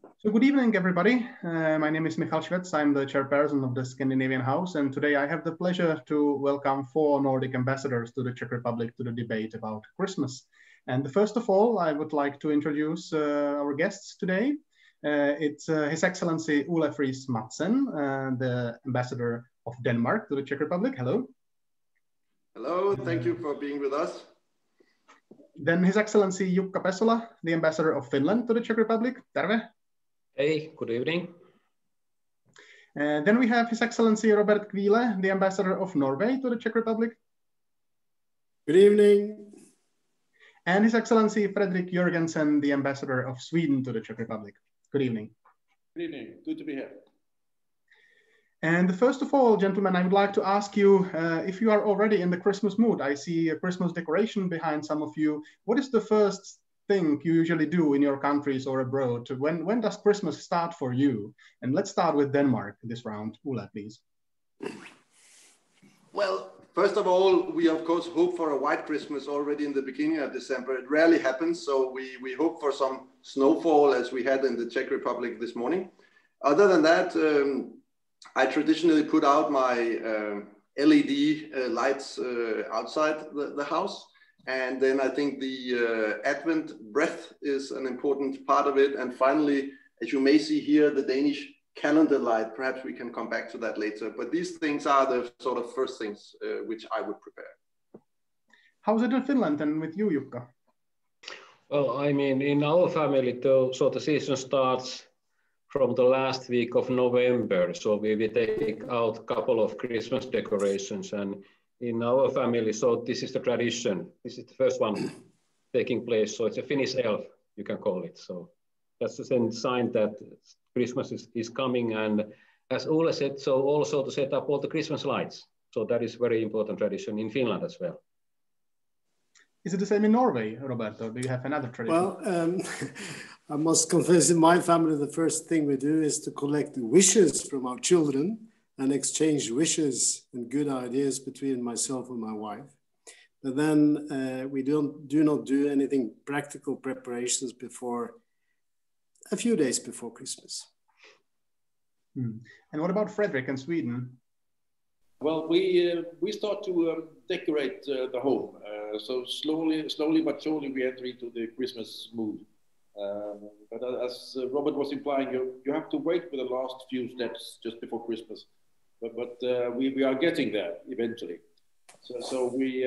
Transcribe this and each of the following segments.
So good evening, everybody. My name is Michal Švec. I'm the chairperson of the Scandinavian House, and today I have the pleasure to welcome 4 Nordic ambassadors to the Czech Republic to the debate about Christmas. And first of all, I would like to introduce our guests today. It's His Excellency Ole Frijs-Madsen, the ambassador of Denmark to the Czech Republic. Hello. Hello, thank you for being with us. Then His Excellency Jukka Pesola, the ambassador of Finland to the Czech Republic. Terve. Hey, good evening. Then we have His Excellency Robert Kvile, the ambassador of Norway to the Czech Republic. Good evening. And His Excellency Fredrik Jörgensen, the ambassador of Sweden to the Czech Republic. Good evening. Good evening. Good to be here. And first of all, gentlemen, I would like to ask you if you are already in the Christmas mood. I see a Christmas decoration behind some of you. What is the first thing you usually do in your countries or abroad? When does Christmas start for you? And let's start with Denmark this round. Ole, please. Well, first of all, we of course hope for a white Christmas already in the beginning of December. It rarely happens, so we hope for some snowfall as we had in the Czech Republic this morning. Other than that, I traditionally put out my LED lights outside the house. And then I think the Advent breath is an important part of it. And finally, as you may see here, the Danish calendar light. Perhaps we can come back to that later. But these things are the sort of first things which I would prepare. How's it in Finland and with you, Jukka? Well, I mean, in our family, so the season starts from the last week of November. So we take out a couple of Christmas decorations, and in our family, so this is the tradition. This is the first one taking place. So it's a Finnish elf, you can call it. So that's the sign that Christmas is coming. And as Ole said, so also to set up all the Christmas lights. So that is very important tradition in Finland as well. Is it the same in Norway, Roberto? Do you have another tradition? Well, I must confess, in my family, the first thing we do is to collect wishes from our children and exchange wishes and good ideas between myself and my wife. But then we do not do anything practical preparations before a few days before Christmas. And what about Fredrik in Sweden? Well, we start to decorate the home. So slowly but surely we enter into the Christmas mood. But as Robert was implying, you have to wait for the last few steps just before Christmas. But we are getting there eventually. So we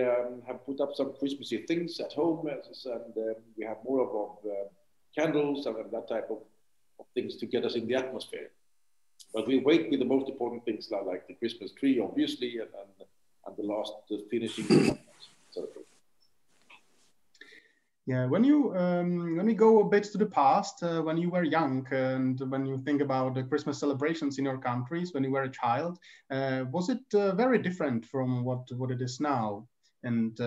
have put up some Christmassy things at home, and we have more of candles and that type of things to get us in the atmosphere. But we wait with the most important things like the Christmas tree, obviously, and the last finishing. Yeah, when we go a bit to the past, when you were young, and when you think about the Christmas celebrations in your countries, when you were a child, was it very different from what it is now? And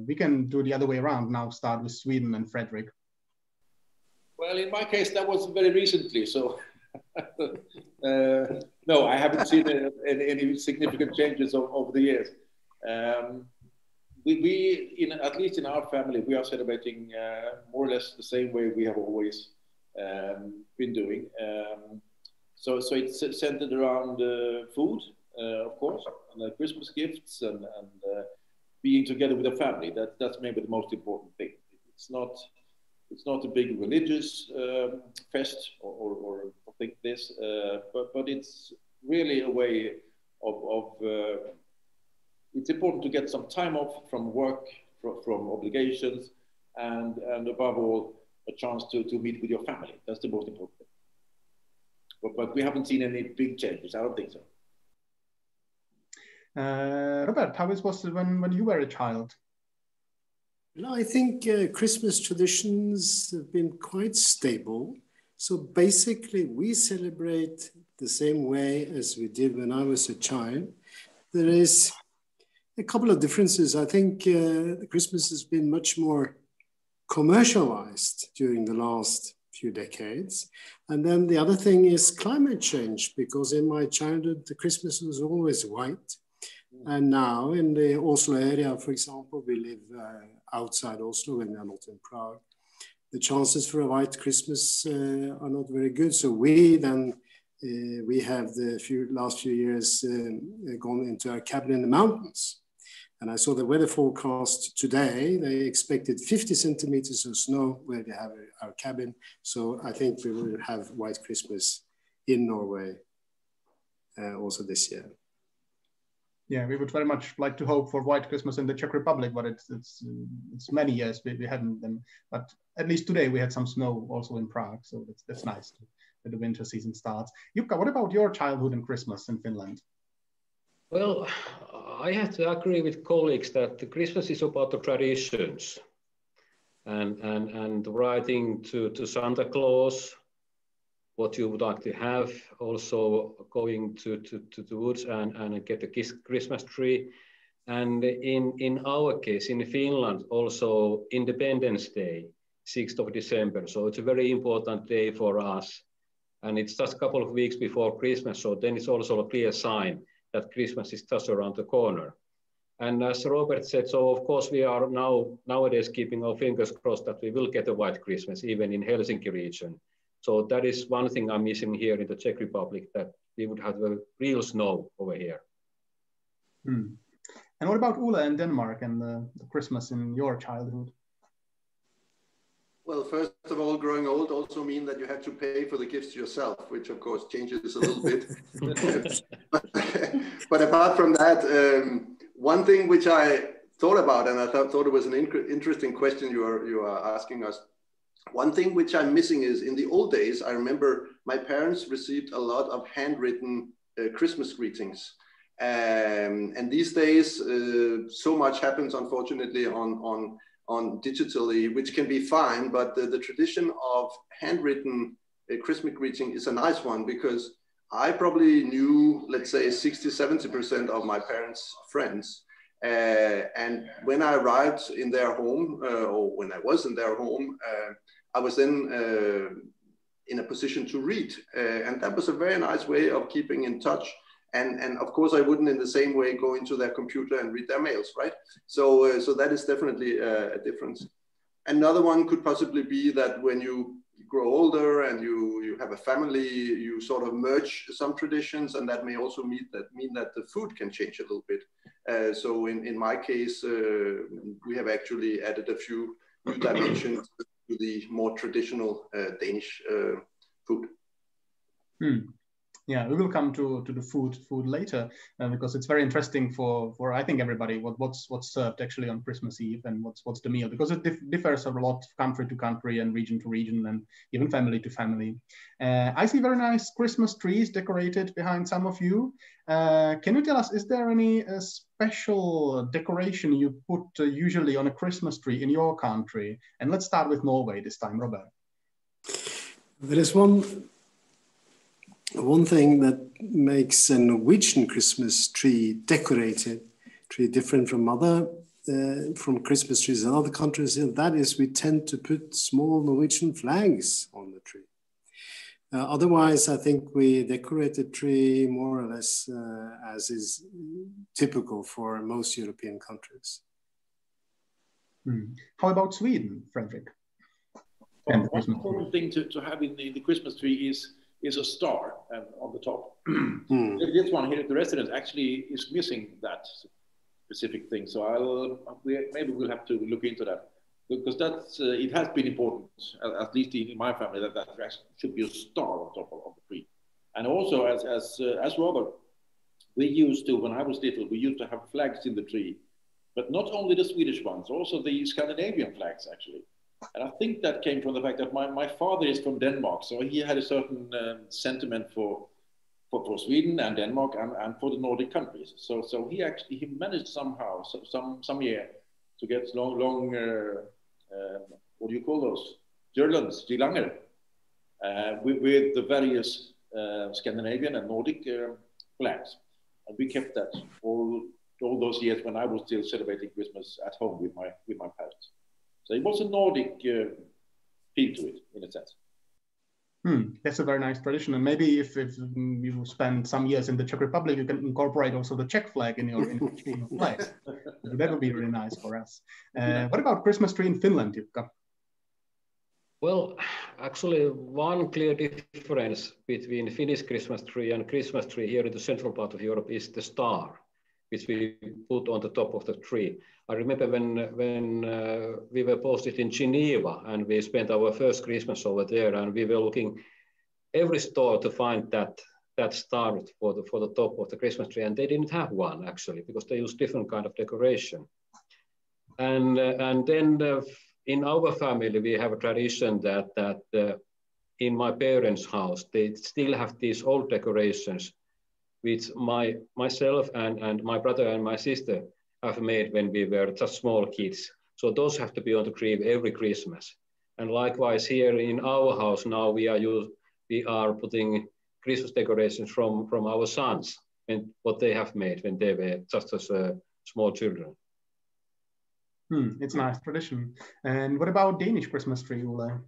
we can do the other way around now, start with Sweden and Fredrik. Well, in my case, that was very recently, so no, I haven't seen any significant changes over the years. At least in our family, we are celebrating more or less the same way we have always been doing. So it's centered around food, of course, and Christmas gifts and being together with the family. That's maybe the most important thing. It's not a big religious fest or think this, but it's really a way of it's important to get some time off from work, from obligations, and above all, a chance to meet with your family. That's the most important thing. But we haven't seen any big changes. I don't think so. Robert, how was it when you were a child? No, I think Christmas traditions have been quite stable. So basically, we celebrate the same way as we did when I was a child. There is a couple of differences. I think Christmas has been much more commercialized during the last few decades. And then the other thing is climate change, because in my childhood, the Christmas was always white. And now in the Oslo area, for example, we live outside Oslo and we are not in Prague. the chances for a white Christmas are not very good. So we then, we have the last few years gone into our cabin in the mountains. And I saw the weather forecast today. They expected 50 centimeters of snow where we have our cabin. So I think we will have white Christmas in Norway also this year. Yeah, we would very much like to hope for white Christmas in the Czech Republic, but it's many years we hadn't them. But at least today we had some snow also in Prague, so that's nice that the winter season starts. Jukka, what about your childhood and Christmas in Finland? Well, I have to agree with colleagues that the Christmas is about the traditions and writing to Santa Claus what you would like to have, also going to the woods and get a Christmas tree. And in our case, in Finland, also Independence Day, 6th of December. So it's a very important day for us. And it's just a couple of weeks before Christmas. So then it's also a clear sign that Christmas is just around the corner. And as Robert said, so of course we are nowadays keeping our fingers crossed that we will get a white Christmas, even in Helsinki region. So that is one thing I'm missing here in the Czech Republic, that we would have a real snow over here. Hmm. And what about Ole in Denmark and the Christmas in your childhood? Well, first of all, growing old also means that you have to pay for the gifts yourself, which of course changes a little bit. But apart from that, one thing which I thought about, and I thought it was an interesting question you are asking us. One thing which I'm missing is, in the old days, I remember my parents received a lot of handwritten Christmas greetings. And these days, so much happens, unfortunately, on digitally, which can be fine, but the tradition of handwritten Christmas greeting is a nice one, because I probably knew, let's say, 60–70% of my parents' friends. And when I arrived in their home, or when I was in their home, I was then in a position to read. And that was a very nice way of keeping in touch. And of course, I wouldn't in the same way go into their computer and read their mails, right? So that is definitely a difference. Another one could possibly be that when you grow older and you have a family, you sort of merge some traditions, and that may also mean that the food can change a little bit. So in my case, we have actually added a few new dimensions to the more traditional Danish food. Yeah, we will come to the food later, because it's very interesting for I think everybody what's served actually on Christmas Eve and what's the meal, because it differs a lot country to country and region to region and even family to family. I see very nice Christmas trees decorated behind some of you. Can you tell us, is there any special decoration you put usually on a Christmas tree in your country? And let's start with Norway this time, Robert. There is one thing that makes a Norwegian Christmas tree different from Christmas trees in other countries, and that is we tend to put small Norwegian flags on the tree. Otherwise, I think we decorate the tree more or less as is typical for most European countries. How about Sweden, Fredrik? One important thing to have in the Christmas tree is a star on the top. This one here at the residence actually is missing that specific thing. So maybe we'll have to look into that, because it has been important, at least in my family, that there should be a star on top of the tree. And also, as Robert, we used to, when I was little, we used to have flags in the tree, but not only the Swedish ones, also the Scandinavian flags actually. And I think that came from the fact that my father is from Denmark, so he had a certain sentiment for Sweden and Denmark and for the Nordic countries. So he managed somehow some year to get long what do you call those, girlanger, with the various Scandinavian and Nordic flags, and we kept that all those years when I was still celebrating Christmas at home with my parents. So it was a Nordic feel to it, in a sense. That's a very nice tradition. And maybe if you spend some years in the Czech Republic, you can incorporate also the Czech flag in your flags. That would be really nice for us. What about Christmas tree in Finland, Jukka? Well, actually, one clear difference between Finnish Christmas tree and Christmas tree here in the central part of Europe is the star, which we put on the top of the tree. I remember when we were posted in Geneva and we spent our first Christmas over there, and we were looking every store to find that star for the top of the Christmas tree, and they didn't have one actually because they used different kind of decoration. And then in our family we have a tradition that in my parents' house they still have these old decorations which myself and my brother and my sister have made when we were just small kids. So those have to be on the tree every Christmas. And likewise here in our house now we are putting Christmas decorations from our sons and what they have made when they were just as small children. It's a nice tradition. And what about Danish Christmas tree, Ole?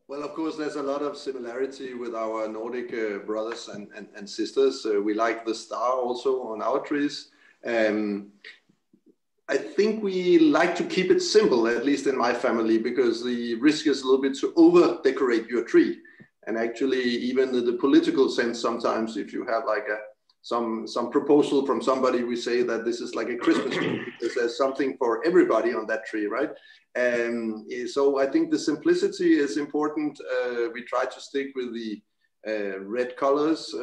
Well, of course, there's a lot of similarity with our Nordic brothers and sisters. We like the star also on our trees. I think we like to keep it simple, at least in my family, because the risk is a little bit to over-decorate your tree. And actually, even the political sense, sometimes if you have like some proposal from somebody, we say that this is like a Christmas tree because there's something for everybody on that tree, right? So I think the simplicity is important. We try to stick with the red colors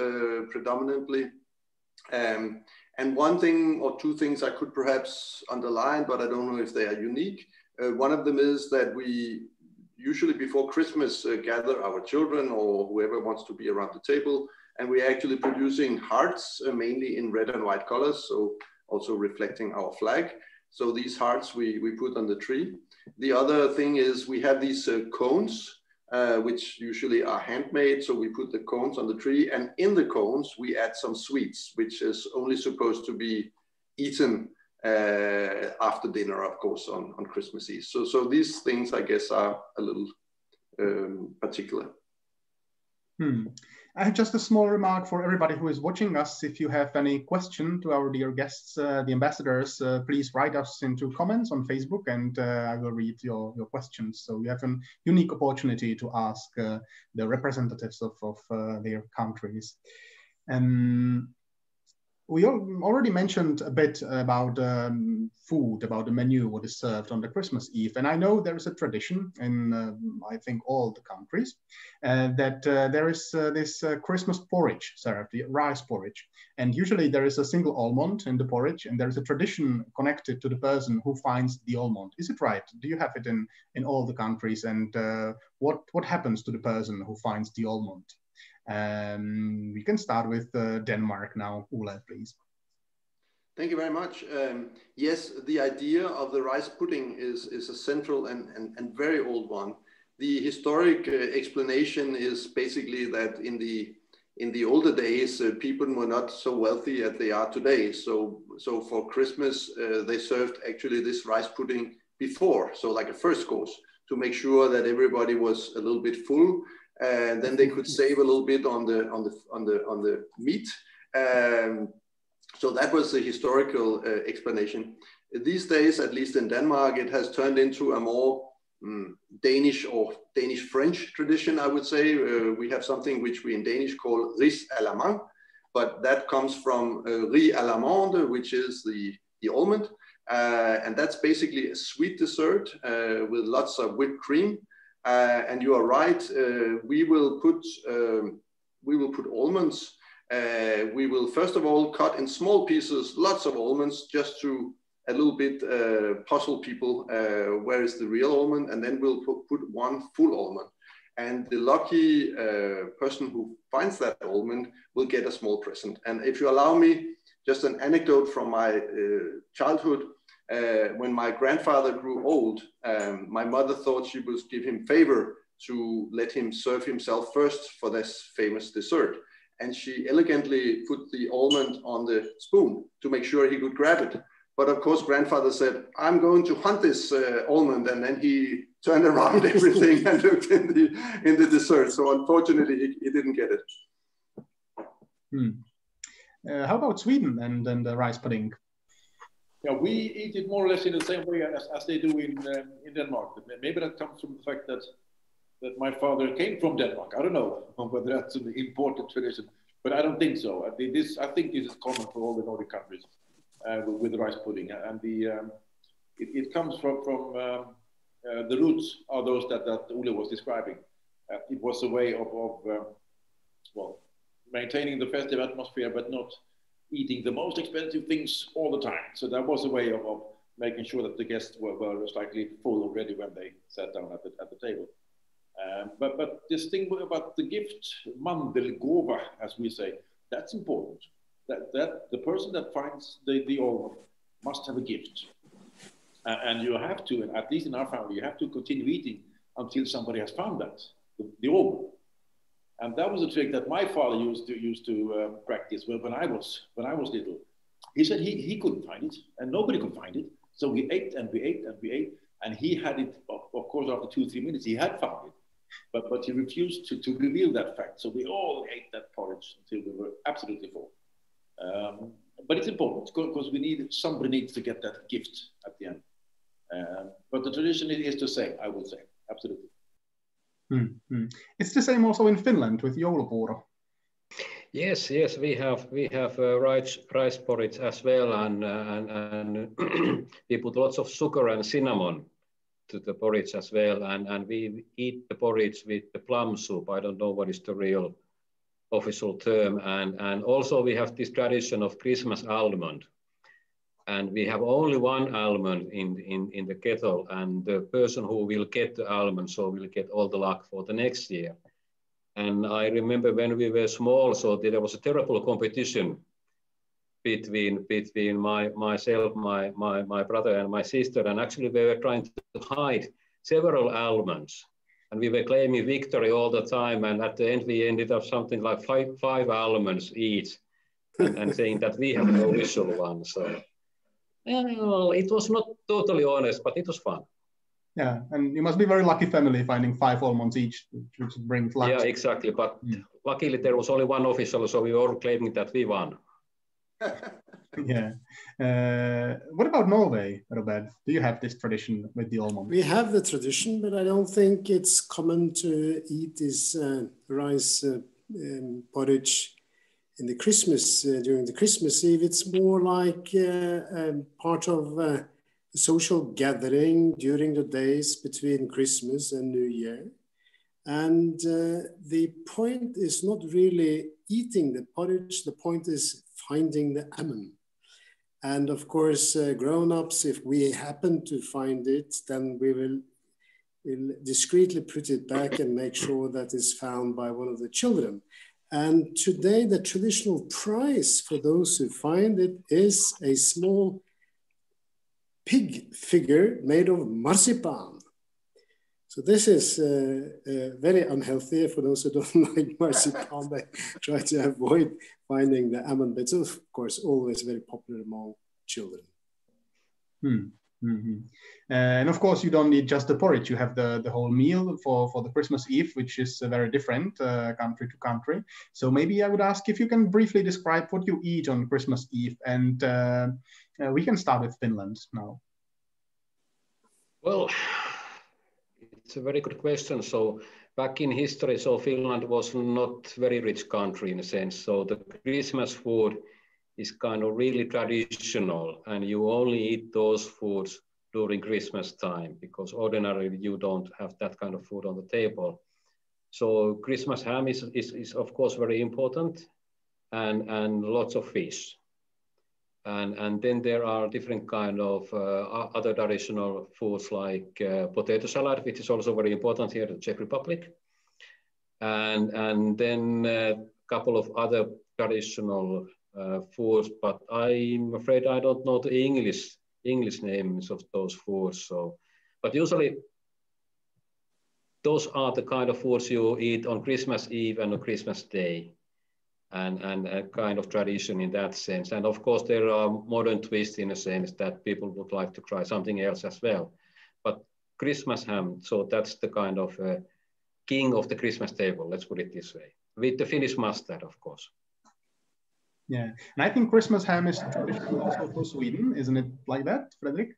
predominantly. And one thing or two things I could perhaps underline, but I don't know if they are unique. One of them is that we usually before Christmas gather our children or whoever wants to be around the table, and we're actually producing hearts mainly in red and white colors, so also reflecting our flag. So these hearts we put on the tree. The other thing is we have these cones, which usually are handmade. So we put the cones on the tree, and in the cones we add some sweets, which is only supposed to be eaten after dinner, of course, on Christmas Eve. So these things, I guess, are a little particular. I have just a small remark for everybody who is watching us. If you have any question to our dear guests, the ambassadors, please write us into comments on Facebook, and I will read your questions. So you have a unique opportunity to ask the representatives of their countries. We already mentioned a bit about food, about the menu, what is served on the Christmas Eve. And I know there is a tradition in, I think, all the countries that there is this Christmas porridge served, the rice porridge. And usually there is a single almond in the porridge, and there is a tradition connected to the person who finds the almond. Is it right? Do you have it in all the countries? And what happens to the person who finds the almond? We can start with Denmark now. Ole, please. Thank you very much. Yes, the idea of the rice pudding is a central and very old one. The historic explanation is basically that in the older days, people were not so wealthy as they are today. So for Christmas, they served actually this rice pudding before, so like a first course, to make sure that everybody was a little bit full. And then they could save a little bit on the meat. So that was the historical explanation. These days, at least in Denmark, it has turned into a more Danish or Danish-French tradition, I would say. We have something which we in Danish call ris à la menthe, but that comes from riz à l'amande, which is the almond. And that's basically a sweet dessert with lots of whipped cream. And you are right. We will put almonds. We will first of all cut in small pieces, lots of almonds, just to a little bit puzzle people. Where is the real almond? And then we'll put one full almond. And the lucky person who finds that almond will get a small present. And if you allow me, just an anecdote from my childhood. When my grandfather grew old, my mother thought she would give him favor to let him serve himself first for this famous dessert. And she elegantly put the almond on the spoon to make sure he could grab it. But of course, grandfather said, "I'm going to hunt this almond." And then he turned around everything and looked in the dessert. So unfortunately, he didn't get it. How about Sweden and the rice pudding? Yeah, we eat it more or less in the same way as they do in Denmark. Maybe that comes from the fact that that my father came from Denmark. I don't know whether that's an important tradition, but I don't think so. I think this is common for all the Nordic countries with the rice pudding, and it comes from the roots are those that Ole was describing. It was a way of well, maintaining the festive atmosphere, but not eating the most expensive things all the time. So that was a way of making sure that the guests were slightly full already when they sat down at the table. But this thing about the gift, mandelgåva, as we say, that's important. That the person that finds the almond must have a gift. And you have to, at least in our family, you have to continue eating until somebody has found that, the almond. And that was a trick that my father used to practice when I was little. He said he couldn't find it, and nobody could find it. So we ate and we ate and we ate, and he had it. Of course, after 2-3 minutes, he had found it, but he refused to reveal that fact. So we all ate that porridge until we were absolutely full. But it's important because somebody needs to get that gift at the end. But the tradition is the same, I would say, absolutely. Mm-hmm. It's the same also in Finland with joulupuuro. Yes, we have rice porridge as well, and we put lots of sugar and cinnamon to the porridge as well, and we eat the porridge with the plum soup. I don't know what is the real official term, and also we have this tradition of Christmas almond, and we have only one almond in the kettle, and the person who will get the almond so will get all the luck for the next year. And I remember when we were small, so there was a terrible competition between myself, my brother and my sister, and actually we were trying to hide several almonds, and we were claiming victory all the time, and at the end we ended up something like five almonds each, and saying that we have the official one. So well, it was not totally honest, but it was fun. Yeah, and you must be very lucky family finding 5 almonds each, which brings luck. Yeah, exactly. But luckily there was only one official, so we were all claiming that we won. Yeah. What about Norway, Robert? Do you have this tradition with the almond? We have the tradition, but I don't think it's common to eat this rice porridge in the Christmas during the Christmas Eve. It's more like part of a social gathering during the days between Christmas and New Year. And the point is not really eating the porridge, the point is finding the almond. And of course, grown-ups, if we happen to find it, then we'll discreetly put it back and make sure that it's found by one of the children. And today, the traditional prize for those who find it is a small pig figure made of marzipan. So this is very unhealthy for those who don't like marzipan. They try to avoid finding the almond bits. Of course, always very popular among children. Mm-hmm. And of course, you don't need just the porridge. You have the whole meal for the Christmas Eve, which is very different country to country. So maybe I would ask if you can briefly describe what you eat on Christmas Eve, and we can start with Finland now. Well, it's a very good question. So back in history, so Finland was not very rich country in a sense. So the Christmas food is kind of really traditional, and you only eat those foods during Christmas time, because ordinarily you don't have that kind of food on the table. So Christmas ham is of course very important, and lots of fish. And then there are different kind of other traditional foods like potato salad, which is also very important here in the Czech Republic. And then a couple of other traditional foods, but I'm afraid I don't know the English names of those foods. So, but usually those are the kind of foods you eat on Christmas Eve and on Christmas Day, and a kind of tradition in that sense. And of course, there are modern twists in a sense that people would like to try something else as well. But Christmas ham, so that's the kind of king of the Christmas table, let's put it this way, with the Finnish mustard, of course. Yeah, and I think Christmas ham is traditional also for Sweden, isn't it like that, Fredrik?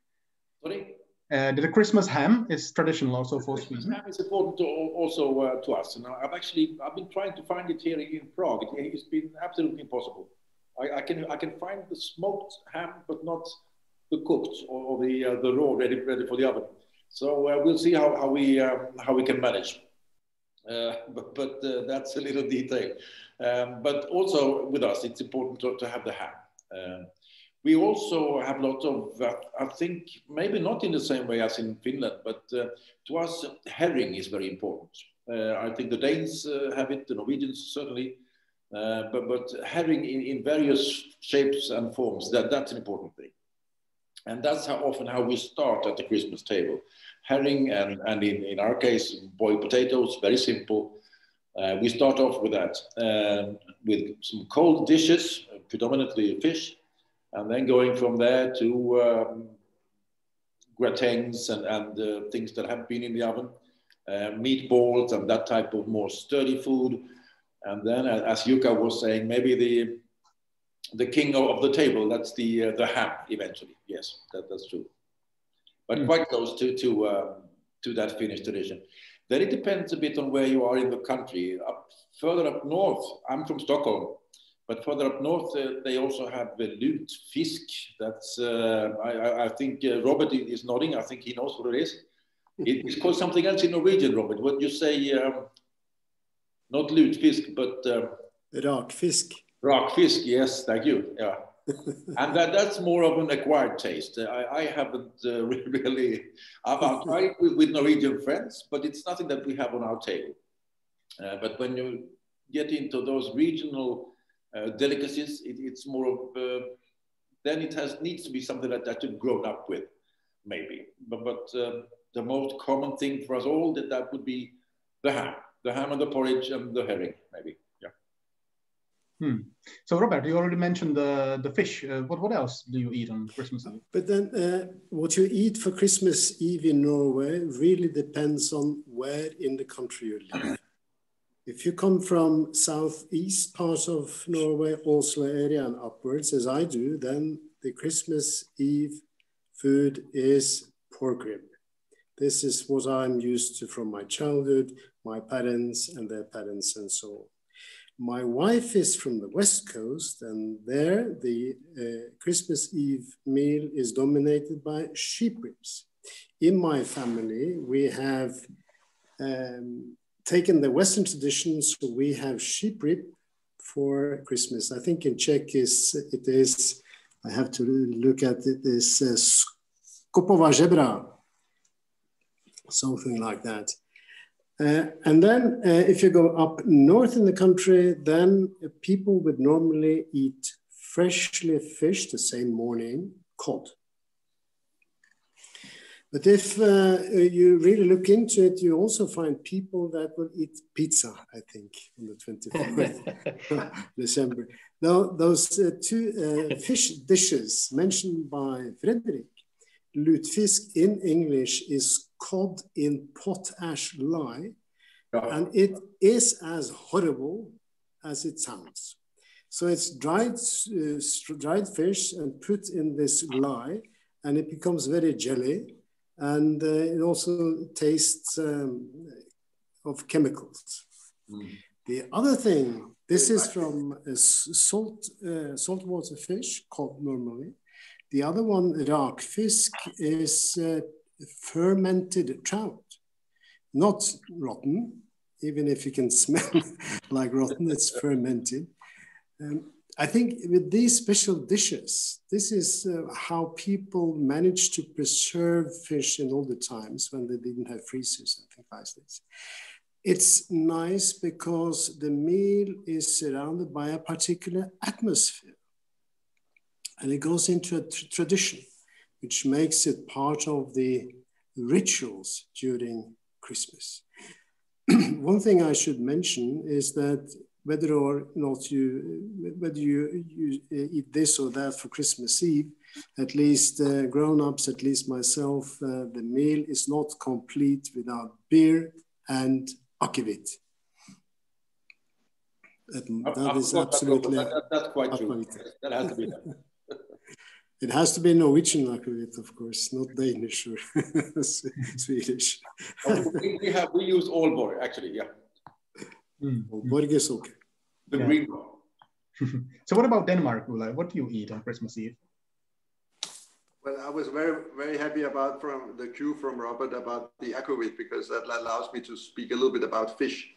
Sorry? The Christmas ham is traditional also for Sweden. Ham is important also to us, and I've been trying to find it here in Prague. It's been absolutely impossible. I can find the smoked ham, but not the cooked or the raw ready for the oven. So we'll see how we can manage. But that's a little detail. But also with us, it's important to have the ham. We also have a lot of, I think, maybe not in the same way as in Finland, but to us, herring is very important. I think the Danes have it, the Norwegians certainly, but herring in various shapes and forms, that's an important thing. And that's often how we start at the Christmas table. Herring and in our case, boiled potatoes, very simple. We start off with that, with some cold dishes, predominantly fish, and then going from there to gratins and things that have been in the oven, meatballs and that type of more sturdy food. And then, as Jukka was saying, maybe the king of the table, that's the ham eventually. Yes, that's true. But quite close to that Finnish tradition. Then it depends a bit on where you are in the country. Further up north, I'm from Stockholm, but further up north, they also have lutfisk. That's, I think Robert is nodding. I think he knows what it is. It's called something else in Norwegian, Robert. What you say, not lutfisk, but... Rakfisk. Rakfisk, yes, thank you. Yeah. And that's more of an acquired taste. I haven't really... I've tried with Norwegian friends, but it's nothing that we have on our table. But when you get into those regional delicacies, it's more of, then it needs to be something that you've grown up with, maybe. But the most common thing for us all, that would be the ham and the porridge and the herring, maybe. Yeah. So Robert, you already mentioned the fish. What else do you eat on Christmas Eve? But then what you eat for Christmas Eve in Norway really depends on where in the country you live. If you come from southeast part of Norway, Oslo area and upwards, as I do, then the Christmas Eve food is pork rib. This is what I'm used to from my childhood, my parents and their parents and so on. My wife is from the West Coast, and there the Christmas Eve meal is dominated by sheep ribs. In my family, we have taken the Western traditions, so we have sheep rib for Christmas. I think in Czech it is, I have to look at it, is skopova žebra, something like that. And then if you go up north in the country, then people would normally eat freshly fished the same morning, cod. But if you really look into it, you also find people that will eat pizza, I think, on the 24th of December. Now, those two fish dishes mentioned by Fredrik, lutfisk in English is cod in potash lye, and it is as horrible as it sounds. So it's dried fish and put in this lye, and it becomes very jelly, and it also tastes of chemicals. The other thing, this is from saltwater fish, cod normally. The other one, rakfisk, is fermented trout, not rotten, even if you can smell like rotten, it's fermented. I think with these special dishes, this is how people managed to preserve fish in all the times when they didn't have freezers and things like this. It's nice because the meal is surrounded by a particular atmosphere. And it goes into a tradition, which makes it part of the rituals during Christmas. One thing I should mention is that whether or not you eat this or that for Christmas Eve, at least grown-ups, at least myself, the meal is not complete without beer and akevit. That is absolutely... That's quite true. That has to be done. It has to be Norwegian akevitt, of course, not Danish or Swedish. We use Aalborg, actually, yeah. Aalborg is okay. The green one. So what about Denmark, Ole? What do you eat on Christmas Eve? Well, I was very, very happy about from the cue from Robert about the akevitt, because that allows me to speak a little bit about fish.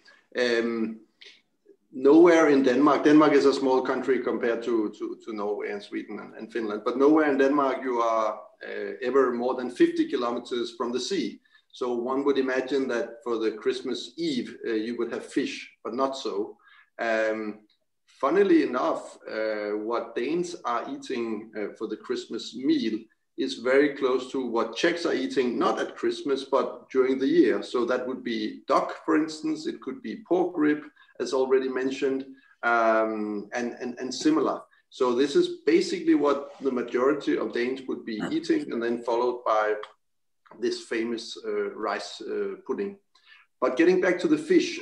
Nowhere in Denmark is a small country compared to Norway and Sweden and Finland, but nowhere in Denmark you are ever more than 50 kilometers from the sea. So one would imagine that for the Christmas Eve, you would have fish, but not so. Funnily enough, what Danes are eating for the Christmas meal is very close to what Czechs are eating, not at Christmas, but during the year. So that would be duck, for instance. It could be pork rib, as already mentioned, and similar. So this is basically what the majority of Danes would be eating, and then followed by this famous rice pudding. But getting back to the fish,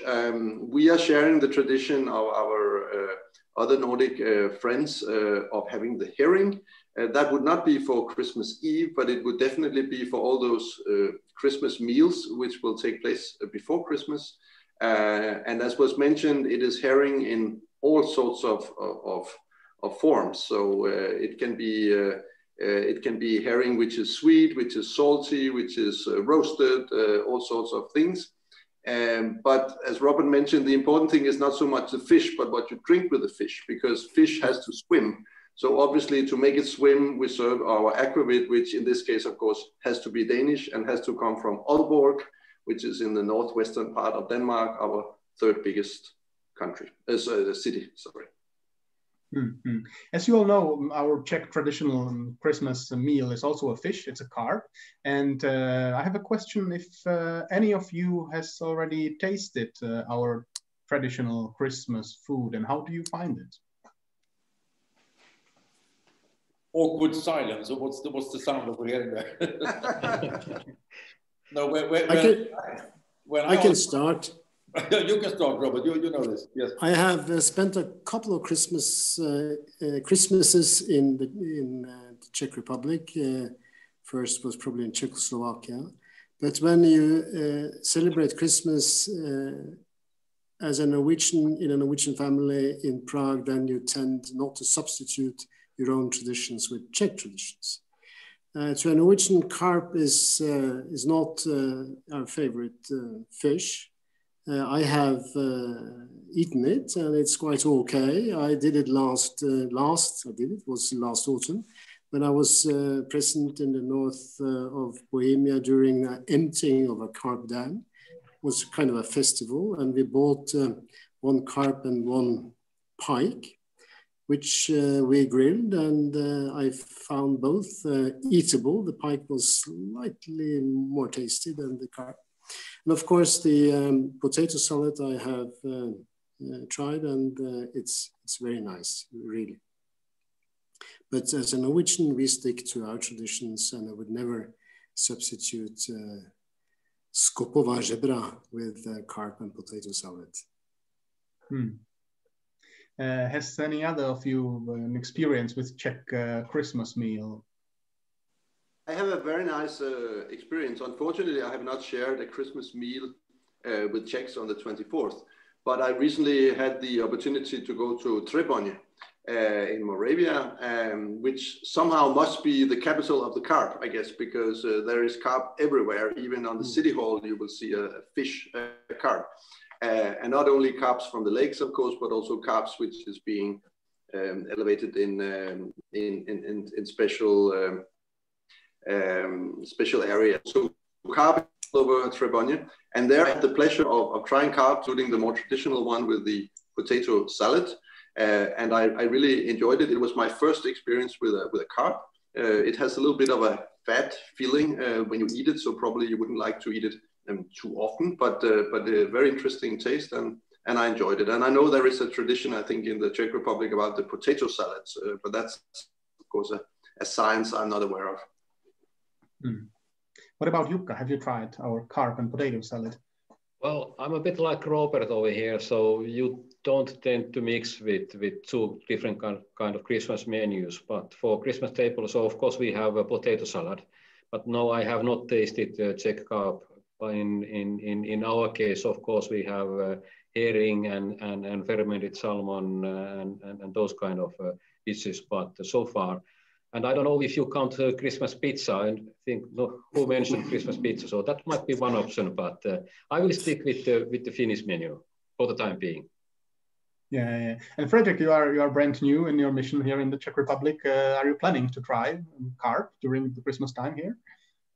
we are sharing the tradition of our other Nordic friends of having the herring. That would not be for Christmas Eve, but it would definitely be for all those Christmas meals, which will take place before Christmas. And as was mentioned, it is herring in all sorts of forms. So it can be herring which is sweet, which is salty, which is roasted, all sorts of things. But as Robert mentioned, the important thing is not so much the fish, but what you drink with the fish, because fish has to swim. So obviously, to make it swim, we serve our akevitt, which in this case, of course, has to be Danish and has to come from Aalborg, which is in the northwestern part of Denmark, our third biggest city. Sorry. Mm-hmm. As you all know, our Czech traditional Christmas meal is also a fish. It's a carp. And I have a question: if any of you has already tasted our traditional Christmas food, and how do you find it? Awkward silence. Or what's the sound that we're hearing there? No, I can start. You can start, Robert. You know this. Yes. I have spent a couple of Christmases in the Czech Republic. First was probably in Czechoslovakia. But when you celebrate Christmas as a Norwegian in a Norwegian family in Prague, then you tend not to substitute your own traditions with Czech traditions. So a Norwegian carp is not our favorite fish. I have eaten it, and it's quite okay. I did it last autumn, when I was present in the north of Bohemia during the emptying of a carp dam. It was kind of a festival, and we bought one carp and one pike, which we grilled, and I found both eatable. The pike was slightly more tasty than the carp. And of course, the potato salad I have tried, and it's very nice, really. But as a Norwegian, we stick to our traditions, and I would never substitute skopova žebra with carp and potato salad. Has any other of you an experience with Czech Christmas meal? I have a very nice experience. Unfortunately, I have not shared a Christmas meal with Czechs on the 24th, but I recently had the opportunity to go to Třeboň in Moravia, which somehow must be the capital of the carp, I guess, because there is carp everywhere. Even on the city hall, you will see a fish carp. And not only carps from the lakes, of course, but also carps which is being elevated in special areas. So carp over Třeboň, and there I had the pleasure of trying carp, including the more traditional one with the potato salad, and I really enjoyed it. It was my first experience with a carp. It has a little bit of a fat feeling when you eat it, so probably you wouldn't like to eat it too often, but a very interesting taste, and I enjoyed it. And I know there is a tradition, I think, in the Czech Republic about the potato salads, but that's of course a science I'm not aware of. What about Jukka? Have you tried our carp and potato salad? Well, I'm a bit like Robert over here, so you don't tend to mix with two different kind of Christmas menus. But for Christmas table, so of course we have a potato salad. But no, I have not tasted Czech carp. In our case, of course, we have herring and fermented salmon and those kind of dishes. But so far, and I don't know if you count Christmas pizza. I think who mentioned Christmas pizza, so that might be one option. But I will stick with the Finnish menu for the time being. Yeah. And Fredrik, you are brand new in your mission here in the Czech Republic. Are you planning to try carp during the Christmas time here?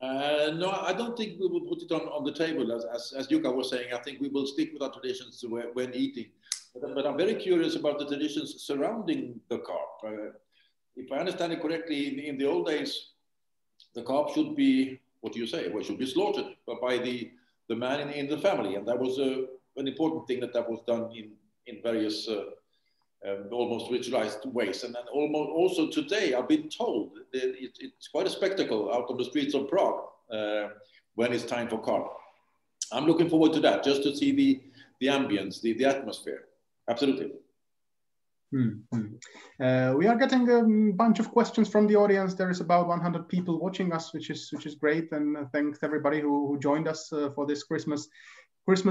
No, I don't think we will put it on the table. As Jukka was saying, I think we will stick with our traditions when eating. But I'm very curious about the traditions surrounding the carp. If I understand it correctly, in the old days, the carp should be, what do you say? Well, should be slaughtered by the man in the family. And that was an important thing that was done in various almost ritualized ways. And then also today, I've been told that it's quite a spectacle out on the streets of Prague when it's time for carp. I'm looking forward to that, just to see the ambience, the atmosphere. Absolutely. We are getting a bunch of questions from the audience. There is about 100 people watching us, which is great. And thanks everybody who joined us for this Christmas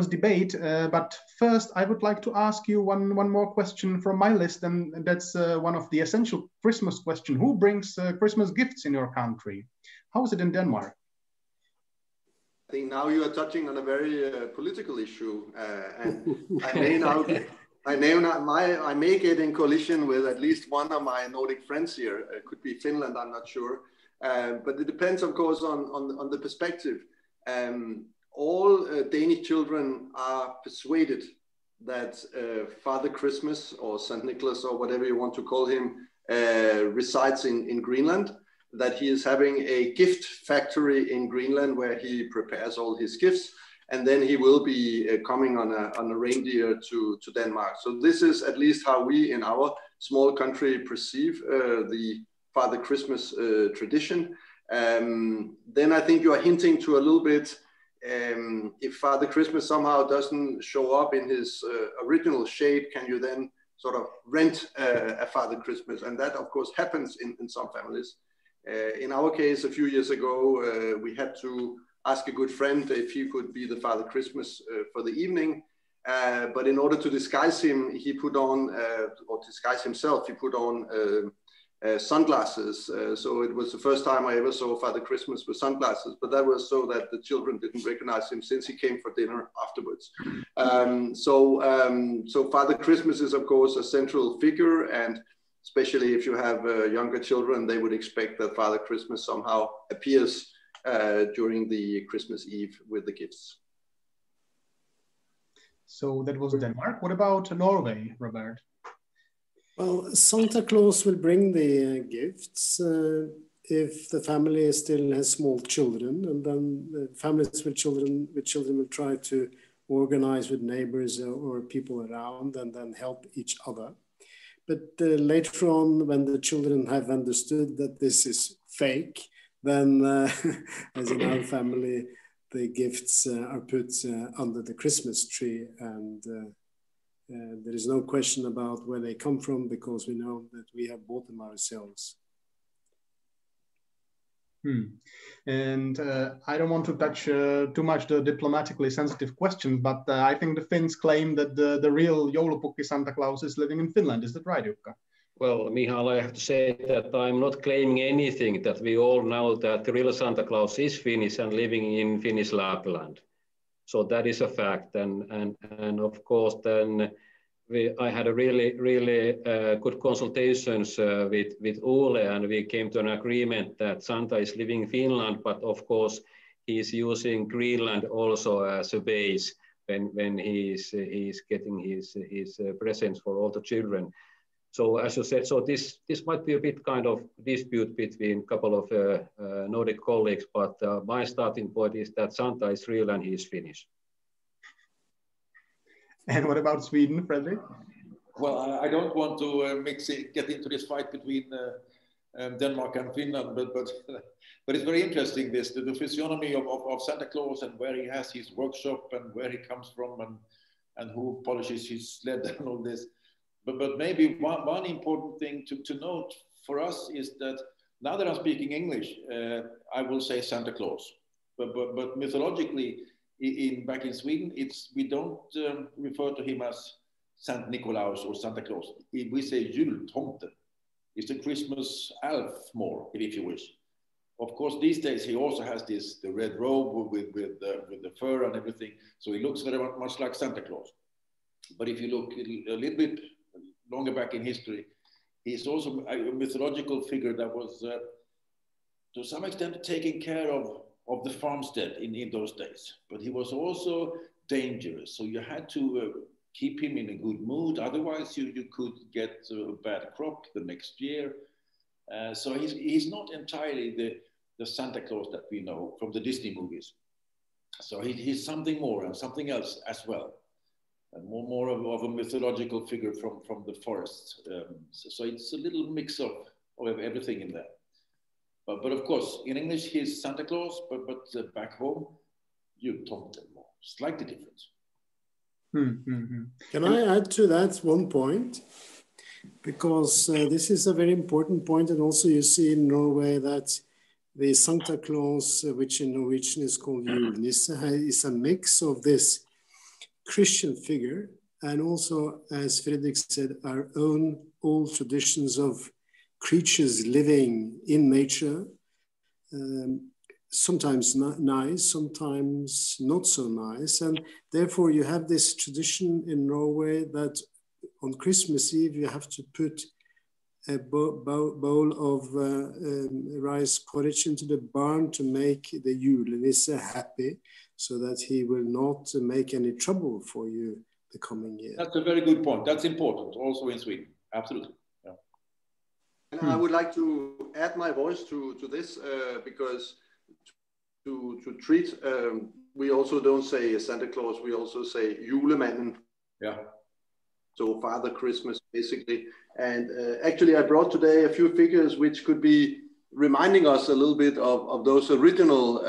debate. But first, I would like to ask you one more question from my list, and that's one of the essential Christmas question. Who brings Christmas gifts in your country? How is it in Denmark? I think now you are touching on a very political issue, and I may get in coalition with at least one of my Nordic friends here. It could be Finland, I'm not sure. But it depends, of course, on the perspective. All Danish children are persuaded that Father Christmas or Saint Nicholas or whatever you want to call him resides in Greenland, that he is having a gift factory in Greenland where he prepares all his gifts. And then he will be coming on a reindeer to Denmark. So this is at least how we in our small country perceive the Father Christmas tradition. Then I think you are hinting to a little bit, if Father Christmas somehow doesn't show up in his original shape, can you then sort of rent a Father Christmas? And that of course happens in some families. In our case, a few years ago, we had to ask a good friend if he could be the Father Christmas for the evening. But in order to disguise him, he put on, or disguise himself, he put on sunglasses. So it was the first time I ever saw Father Christmas with sunglasses, but that was so that the children didn't recognize him since he came for dinner afterwards. So Father Christmas is of course a central figure, and especially if you have younger children, they would expect that Father Christmas somehow appears during the Christmas Eve with the gifts. So that was Denmark. What about Norway, Robert? Well, Santa Claus will bring the gifts if the family still has small children, and then the families with children will try to organize with neighbors or people around and then help each other. But later on, when the children have understood that this is fake, then as in our family, the gifts are put under the Christmas tree, and there is no question about where they come from because we know that we have bought them ourselves. And I don't want to touch too much the diplomatically sensitive question, but I think the Finns claim that the real joulupukki Santa Claus is living in Finland. Is that right, Jukka? Well, Michal, I have to say that I'm not claiming anything, that we all know that the real Santa Claus is Finnish and living in Finnish Lapland. So that is a fact. And of course, then I had a really good consultations with Ole, and we came to an agreement that Santa is living in Finland, but of course, he's using Greenland also as a base when he's getting his presents for all the children. So as you said, so this might be a bit kind of dispute between a couple of Nordic colleagues, but my starting point is that Santa is real and he's Finnish. And what about Sweden, Fredrik? Well, I don't want to get into this fight between Denmark and Finland, but it's very interesting, this the physiognomy of Santa Claus, and where he has his workshop and where he comes from, and who polishes his sled and all this. But maybe one important thing to note for us is that now that I'm speaking English, I will say Santa Claus. But mythologically, back in Sweden, we don't refer to him as Saint Nicolaus or Santa Claus. We say jultomten. It's a Christmas elf more, if you wish. Of course, these days he also has the red robe with the fur and everything, so he looks very much like Santa Claus. But if you look a little bit longer back in history, he's also a mythological figure that was, to some extent, taking care of the farmstead in those days. But he was also dangerous, so you had to keep him in a good mood. Otherwise, you could get a bad crop the next year. So he's not entirely the Santa Claus that we know from the Disney movies. So he's something more and something else as well. And more of a mythological figure from the forests. So it's a little mix of everything in there. But of course, in English, he's Santa Claus, but back home, jultomten, slightly different. Can I add to that one point? Because this is a very important point, and also you see in Norway that the Santa Claus, which in Norwegian is called julenisse, is a mix of this Christian figure and also, as Fredrik said, our own old traditions of creatures living in nature, sometimes nice, sometimes not so nice. And therefore you have this tradition in Norway that on Christmas Eve you have to put a bowl of rice porridge into the barn to make the julenisse happy, so that he will not make any trouble for you the coming year. That's a very good point. That's important also in Sweden. Absolutely. Yeah. And I would like to add my voice to this because to treat, we also don't say Santa Claus, we also say julemanden. Yeah. So Father Christmas, basically. And actually, I brought today a few figures which could be reminding us a little bit of those original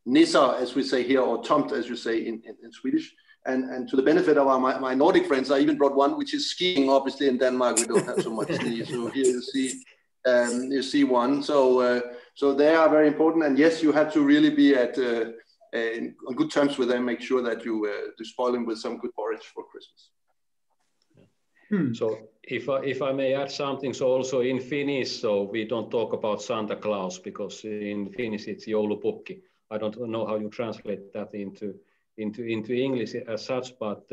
nisser, as we say here, or tomt, as you say in Swedish. And to the benefit of my Nordic friends, I even brought one which is skiing. Obviously, in Denmark we don't have so much ski, so here you see one. So they are very important. And yes, you have to really be on good terms with them. Make sure that you spoil them with some good porridge for Christmas. So if I may add something, so also in Finnish, so we don't talk about Santa Claus because in Finnish it's joulupukki. I don't know how you translate that into English as such, but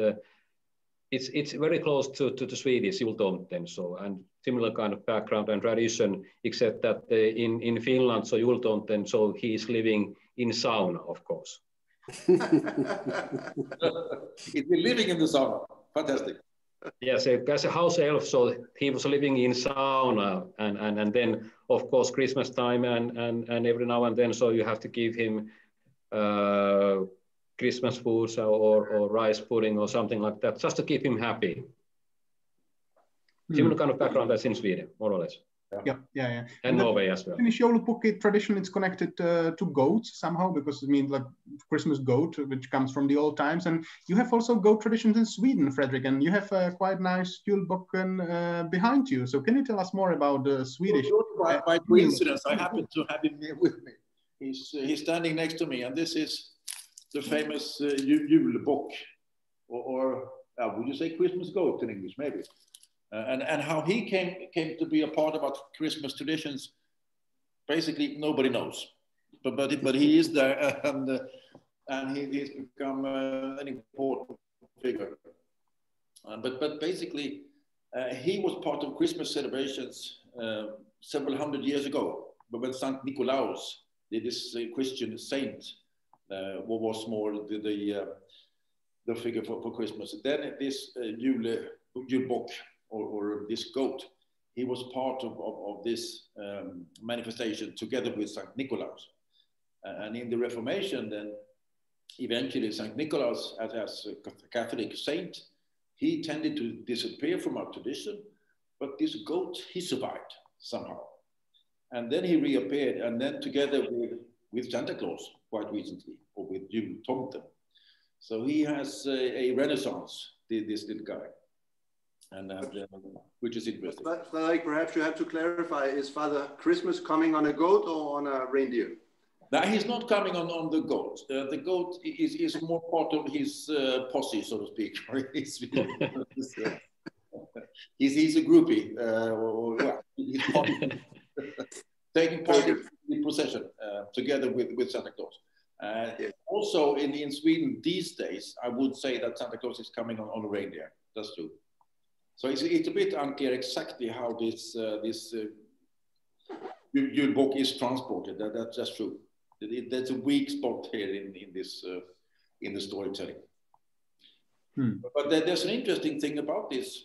it's very close to the Swedish jultomten. So and similar kind of background and tradition, except that in Finland, so jultomten, so he's living in sauna, of course. He's been living in the sauna. Fantastic. Yes, as a house elf, so he was living in sauna, and then of course Christmas time and every now and then, so you have to give him Christmas foods or rice pudding or something like that, just to keep him happy. Similar kind of background as in Sweden, more or less. Yeah. And Norway as well. Finnish joulupukki tradition is connected to goats somehow, because it means like Christmas goat, which comes from the old times. And you have also goat traditions in Sweden, Fredrik, and you have a quite nice julbocken behind you. So can you tell us more about the Swedish? By coincidence, I happen to have him here with me. He's standing next to me, and this is the famous julbock, or would you say Christmas goat in English, maybe? And how he came to be a part of our Christmas traditions, basically nobody knows, but he is there, and he's become an important figure. But basically, he was part of Christmas celebrations several hundred years ago. But when Saint Nicolaus, this Christian saint, was more the figure for Christmas. Then this julbock, or this goat, he was part of this manifestation together with Saint Nicolaus. And in the Reformation, then eventually Saint Nicolaus, as a Catholic saint, he tended to disappear from our tradition, but this goat, he survived somehow. And then he reappeared, and then together with Santa Claus quite recently, or with jultomten. So he has a renaissance, this little guy, and which is interesting. But like, perhaps you have to clarify: is Father Christmas coming on a goat or on a reindeer? Now he's not coming on the goat. The goat is more part of his posse, so to speak. He's a groupie. Taking part in the procession together with Santa Claus. Also in Sweden these days, I would say that Santa Claus is coming on a reindeer. That's true. So it's a bit unclear exactly how this julbock is transported. That's true. That's a weak spot here in the storytelling. But there's an interesting thing about this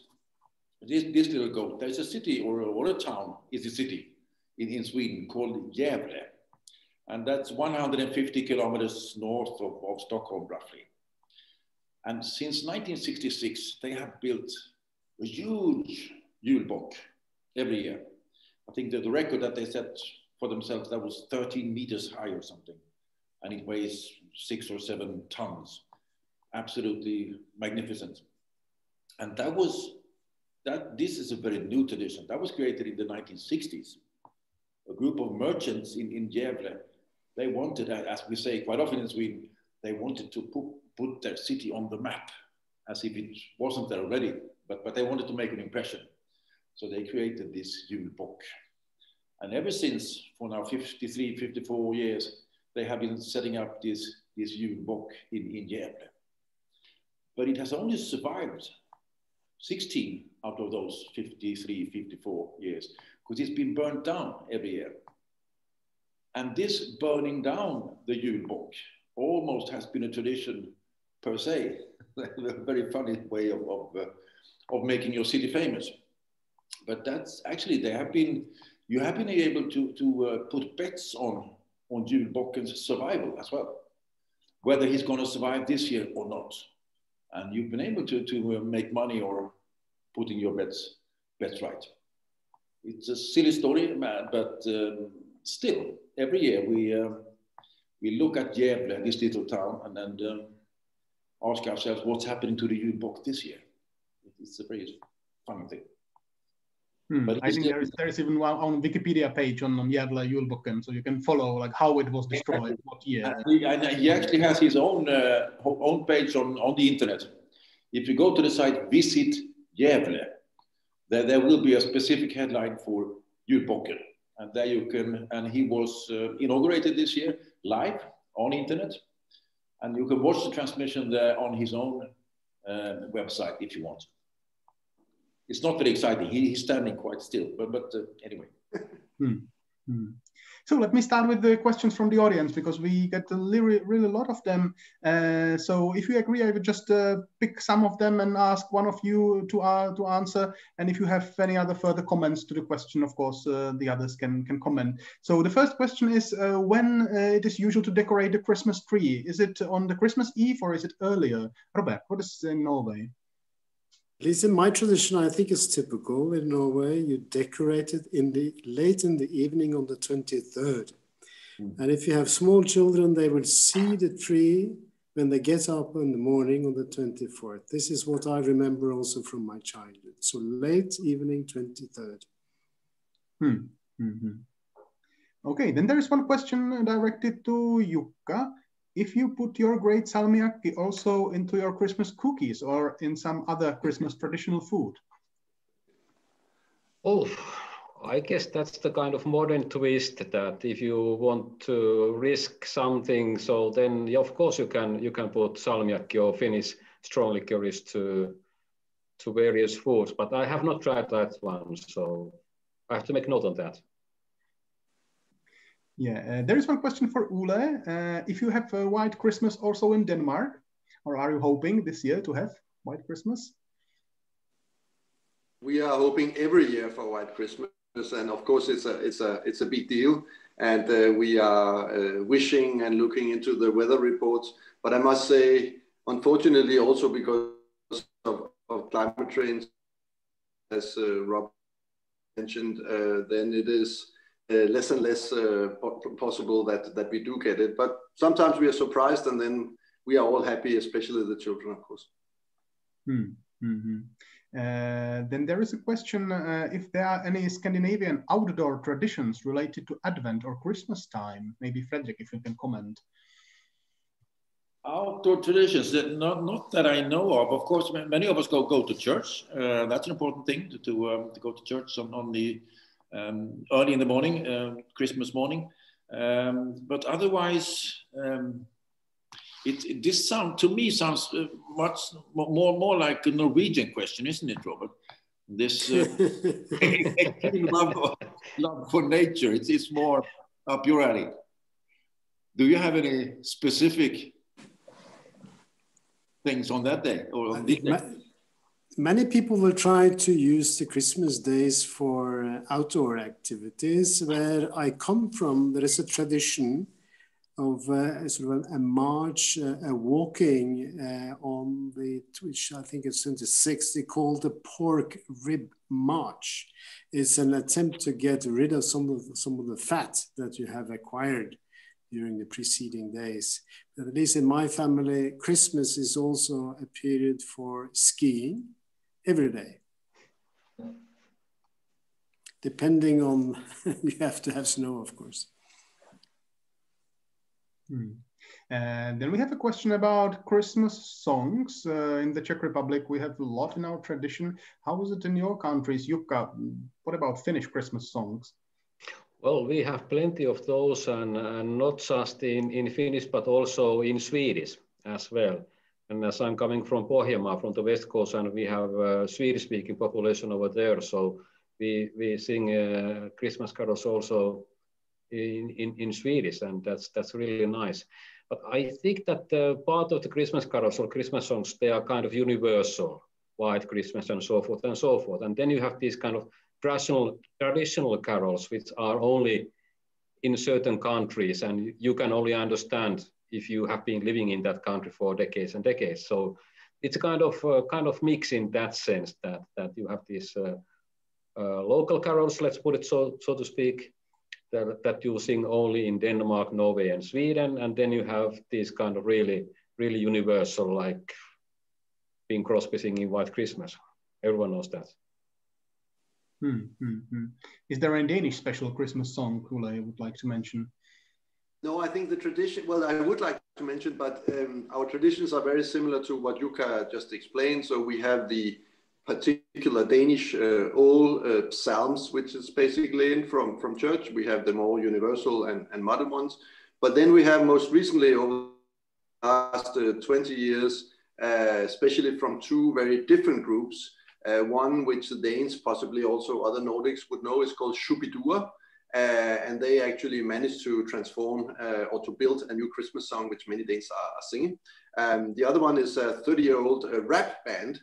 little goat. There's a city or a town, is a city in Sweden called Gävle. And that's 150 kilometers north of Stockholm, roughly. And since 1966, they have built a huge julbock every year. I think that the record that they set for themselves, that was 13 meters high or something. And it weighs 6 or 7 tons. Absolutely magnificent. And this is a very new tradition. That was created in the 1960s. A group of merchants in Gävle, they wanted, as we say quite often in Sweden, they wanted to put their city on the map, as if it wasn't there already, but they wanted to make an impression. So they created this julbock. And ever since, for now 53, 54 years, they have been setting up this julbock in Gävle. But it has only survived 16 out of those 53, 54 years, because it's been burnt down every year. And this burning down the julbock almost has been a tradition per se, a very funny way of making your city famous. But that's actually, you have been able to put bets on julbocken's survival as well, whether he's going to survive this year or not. And you've been able to make money or putting your bets right. It's a silly story, but still, every year we look at Gävle, this little town, and ask ourselves what's happening to the julbock this year. It's a very funny thing. But I think there is even one on Wikipedia page on Gävle julbocken, so you can follow like how it was destroyed, what year. And he actually has his own page on the internet. If you go to the site Visit Gävle, there will be a specific headline for julbocken, and there you can. And he was inaugurated this year live on internet, and you can watch the transmission there on his own website if you want. It's not very exciting. He's standing quite still, but anyway. So let me start with the questions from the audience, because we get really a lot of them. So if you agree, I would just pick some of them and ask one of you to answer. And if you have any other further comments to the question, of course, the others can comment. So the first question is when it is usual to decorate the Christmas tree. Is it on the Christmas Eve or is it earlier? Robert, what is in Norway? At least in my tradition, I think it's typical in Norway. You decorate it late in the evening on the 23rd. And if you have small children, they will see the tree when they get up in the morning on the 24th. This is what I remember also from my childhood. So late evening, 23rd. Okay, then there is one question directed to Jukka. If you put your great salmiakki also into your Christmas cookies or in some other Christmas traditional food? Oh, I guess that's the kind of modern twist that if you want to risk something, so then of course you can put salmiakki or Finnish strong licorice to various foods, but I have not tried that one, so I have to make note on that. Yeah, there is one question for Ole. If you have a white Christmas also in Denmark, or are you hoping this year to have white Christmas? We are hoping every year for white Christmas, and of course it's a big deal. And we are wishing and looking into the weather reports. But I must say, unfortunately, also because of climate change, as Rob mentioned, then it is less and less possible that we do get it. But sometimes we are surprised, and then we are all happy, especially the children, of course. Mm-hmm. Then there is a question if there are any Scandinavian outdoor traditions related to Advent or Christmas time. Maybe Fredrik, if you can comment. Outdoor traditions, not that I know of. Of course, many of us go to church. That's an important thing to go to church on the early in the morning, Christmas morning. But otherwise, this to me sounds much more like a Norwegian question, isn't it, Robert? This love for nature. It's more up your alley. Do you have any specific things on that day or on this day? Many people will try to use the Christmas days for outdoor activities. Where I come from, there is a tradition of sort of a march, a walking on which I think it's 26th. They call the pork rib march. It's an attempt to get rid of some of the fat that you have acquired during the preceding days. But at least in my family, Christmas is also a period for skiing every day. Depending on, you have to have snow, of course. And then we have a question about Christmas songs. In the Czech Republic, we have a lot in our tradition. How is it in your countries, Jukka? What about Finnish Christmas songs? Well, we have plenty of those, and not just in Finnish, but also in Swedish as well. And as I'm coming from Pohjanmaa, from the West Coast, and we have a Swedish-speaking population over there, so we sing Christmas carols also in Swedish, and that's really nice. But I think that part of the Christmas carols or Christmas songs, they are kind of universal, White Christmas and so forth and so forth. And then you have these kind of traditional carols, which are only in certain countries, and you can only understand if you have been living in that country for decades and decades. So it's a kind of mix in that sense, that you have these local carols, let's put it so to speak, that you sing only in Denmark, Norway, and Sweden, and then you have these kind of really universal, like Bing Crosby singing White Christmas. Everyone knows that. Is there a Danish special Christmas song, Ole, you would like to mention? No, I think the tradition, well, I would like to mention, but our traditions are very similar to what Jukka just explained. So we have the particular Danish old psalms, which is basically in from church. We have the more universal and modern ones. But then we have most recently, over the last 20 years, especially from two very different groups, one which the Danes, possibly also other Nordics would know, is called Shubidua. And they actually managed to transform or to build a new Christmas song, which many Danes are singing. The other one is a 30-year-old rap band,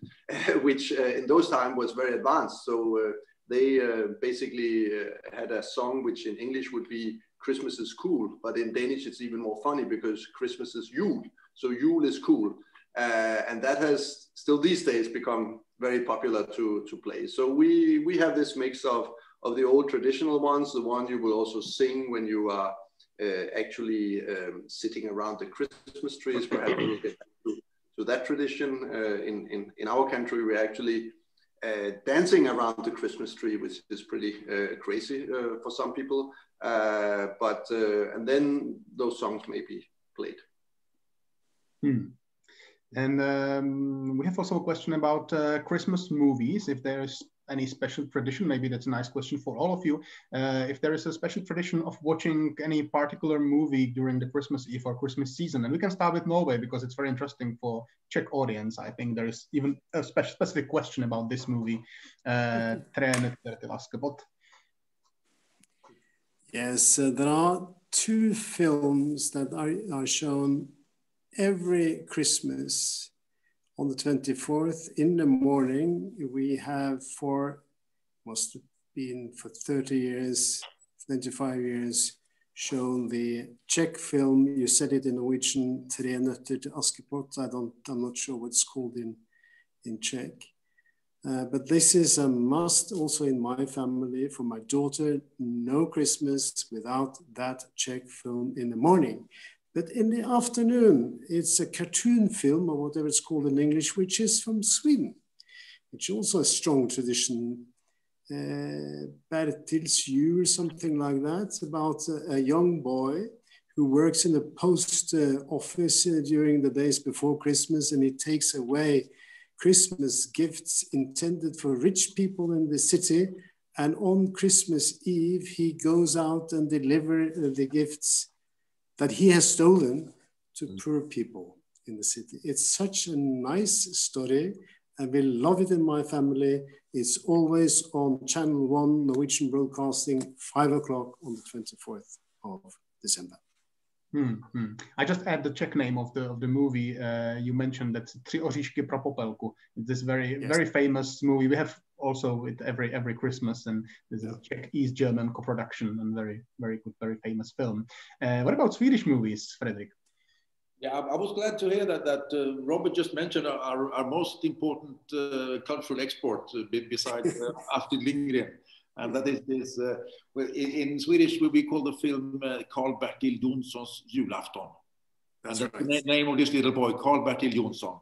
which in those times was very advanced. So they basically had a song which in English would be Christmas is cool, but in Danish it's even more funny because Christmas is jul. So jul is cool. And that has still these days become very popular to play. So we have this mix of the old traditional ones, the one you will also sing when you are actually sitting around the Christmas trees. Perhaps we'll get back to that tradition. In our country, we're actually dancing around the Christmas tree, which is pretty crazy for some people. And then those songs may be played. And we have also a question about Christmas movies. If there's any special tradition, maybe that's a nice question for all of you. If there is a special tradition of watching any particular movie during the Christmas Eve or Christmas season, and we can start with Norway because it's very interesting for Czech audience. I think there is even a specific question about this movie. Yes, there are two films that are shown every Christmas. On the 24th in the morning, we have must have been for 30 years, 25 years, shown the Czech film. You said it in Norwegian, Tre nøtter til Askepott. I'm not sure what it's called in Czech. But this is a must also in my family. For my daughter, no Christmas without that Czech film in the morning. But in the afternoon, it's a cartoon film, or whatever it's called in English, which is from Sweden, which is also a strong tradition. Bertils jul, something like that. It's about a young boy who works in the post office during the days before Christmas, and he takes away Christmas gifts intended for rich people in the city. And on Christmas Eve, he goes out and delivers the gifts that he has stolen to poor people in the city. It's such a nice story, and we love it in my family. It's always on Channel 1, Norwegian Broadcasting, 5 o'clock on the 24th of December. I just add the Czech name of the movie. You mentioned that Tři oříšky pro popelku. This very famous movie. We have also it every Christmas, and there's a Czech East German co-production, and very good, very famous film. What about Swedish movies, Fredrik? Yeah, I was glad to hear that Robert just mentioned our most important cultural export besides Astrid Lindgren. And that is in Swedish we call the film Karl-Bertil Jonsson's Julafton. That's and right. The name of this little boy, Karl-Bertil Jonsson.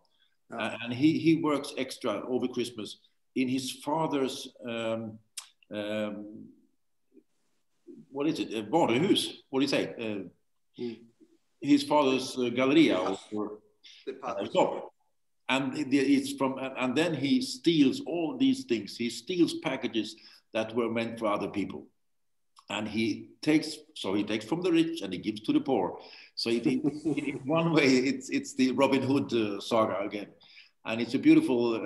And he works extra over Christmas in his father's, what is it, varuhus? What do you say? His father's galleria or shop. And it's from, and then he steals all these things. He steals packages that were meant for other people, and he takes from the rich and he gives to the poor. So in one way, it's the Robin Hood saga again, and it's a beautiful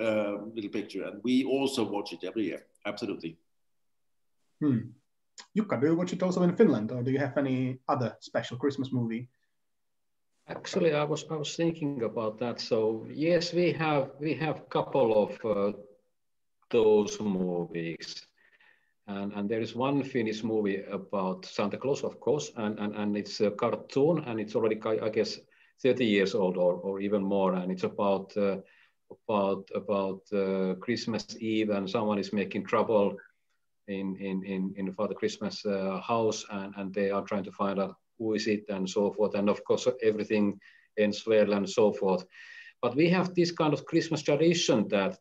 little picture. And we also watch it every year. Absolutely. Jukka, do you watch it also in Finland, or do you have any other special Christmas movie? Actually, I was thinking about that. So yes, we have couple of those movies. And there is one Finnish movie about Santa Claus, of course, and it's a cartoon, and it's already, I guess, 30 years old or even more, and it's about Christmas Eve, and someone is making trouble in Father Christmas house, and they are trying to find out who is it and so forth, and of course everything ends well and so forth. But we have this kind of Christmas tradition that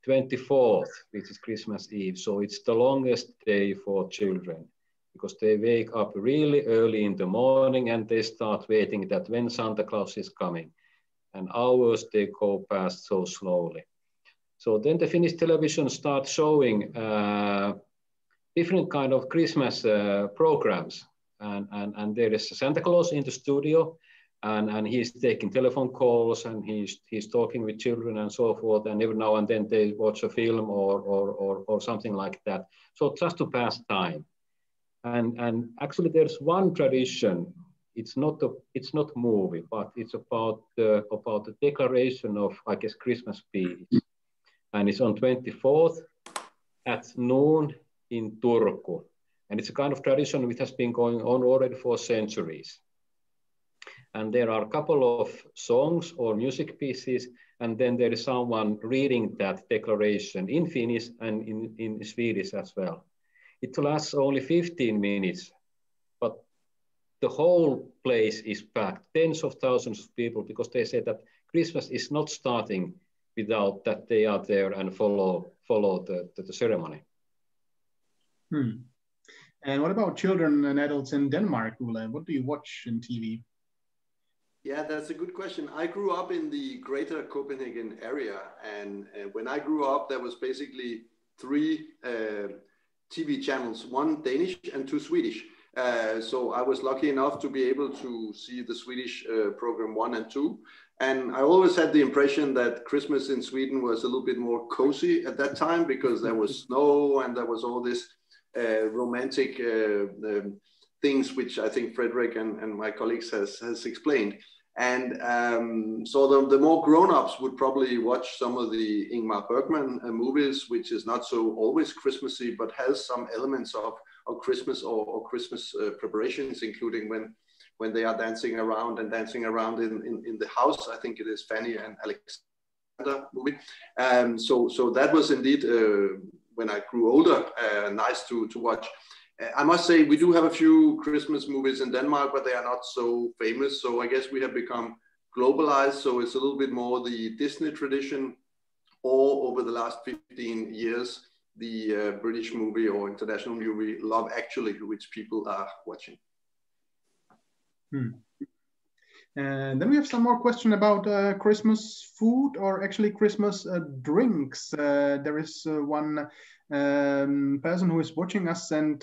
24th, which is Christmas Eve. So it's the longest day for children because they wake up really early in the morning and they start waiting that when Santa Claus is coming. And hours, they go past so slowly. So then the Finnish television starts showing different kind of Christmas programs. And there is Santa Claus in the studio. And he's taking telephone calls and he's talking with children and so forth. And every now and then they watch a film or something like that. So just to pass time. And actually there's one tradition. It's not a movie, but it's about the decoration of, I guess, Christmas peace. And it's on 24th at noon in Turku. And it's a kind of tradition which has been going on already for centuries. And there are a couple of songs or music pieces, and then there is someone reading that declaration in Finnish and in Swedish as well. It lasts only 15 minutes, but the whole place is packed, tens of thousands of people, because they say that Christmas is not starting without that they are there and follow the ceremony. And what about children and adults in Denmark, Ole? What do you watch in TV? Yeah, that's a good question. I grew up in the greater Copenhagen area, and when I grew up, there was basically 3 TV channels, 1 Danish and 2 Swedish. So I was lucky enough to be able to see the Swedish program 1 and 2. And I always had the impression that Christmas in Sweden was a little bit more cozy at that time because there was snow and there was all this romantic things, which I think Fredrik and my colleagues has explained. And so the more grown-ups would probably watch some of the Ingmar Bergman movies, which is not so always Christmassy, but has some elements of Christmas or Christmas preparations, including when they are dancing around in the house. I think it is Fanny and Alex Santa movie. So that was indeed, when I grew older, nice to watch. I must say we do have a few Christmas movies in Denmark, but they are not so famous. So I guess we have become globalized. So it's a little bit more the Disney tradition, or over the last 15 years, the British movie or international movie Love Actually, which people are watching. Then we have some more question about Christmas food, or actually Christmas drinks. There is one person who is watching us and